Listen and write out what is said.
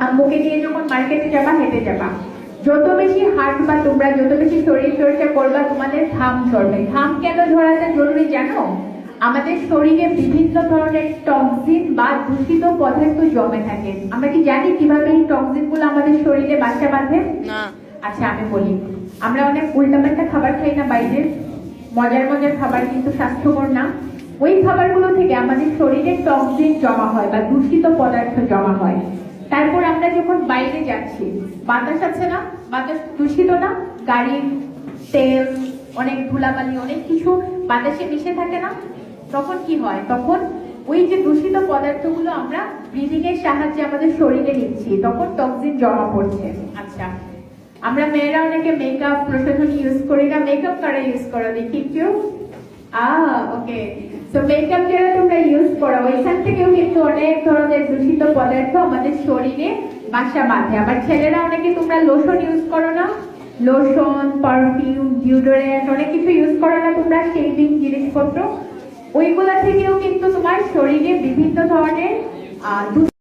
আম্মুকে নিয়ে যখন মার্কেটে যাবা, হেঁটে যাবা, যত বেশি হাঁটবা তোমরা, যত বেশি শরীর চর্চা করবা, তোমাদের ঘাম ঝরবে। ঘাম কেন ঝরাটা জরুরি জানো? আমাদের শরীরে বিভিন্ন ধরনের টক্সিন বা দূষিত পদার্থ জমে থাকে। আমরা কি জানি কিভাবে এই টক্সিন গুলো আমাদের শরীরে বাসা বাঁধে? না। আচ্ছা আমি বলি, আমরা অনেক উল্টাপাল্টা খাবার খাই না বাইরে, মজার মজার খাবার, কিন্তু স্বাস্থ্যকর না। ওই খাবারগুলো থেকে আমাদের শরীরে টক্সিন জমা হয় বা দূষিত পদার্থ জমা হয়। তারপর আমরা যখন বাইরে যাচ্ছি, বাতাস আছে না, বাতাস দূষিত না, গাড়ির তেল, অনেক ধুলাবালি, অনেক কিছু বাতাসে মিশে থাকে না, তখন কি হয়? তখন ওই যে দূষিত পদার্থগুলো আমরা ব্রিদিং এর সাহায্যে আমাদের শরীরে নিচ্ছি, তখন টক্সিন জমা পড়ছে। আচ্ছা, আমরা মেয়েরা অনেকে মেকআপ প্রসাধনী ইউজ করি না, মেকআপ কারা ইউজ করো দেখি কেউ? ওকে, তো মেকআপ যারা তোমরা ইউজ করো, ওইখান থেকেও কিন্তু অনেক ধরনের দূষিত পদার্থ আমাদের শরীরে বাসা বাঁধে। আবার ছেলেরা অনেকে তোমরা লোশন ইউজ করো না, লোশন, পারফিউম, ডিওডোরেন্ট, অনেক কিছু ইউজ করো না তোমরা, শেভিং জিনিসপত্র, ওইগুলা থেকেও কিন্তু তোমার শরীরে বিভিন্ন ধরনের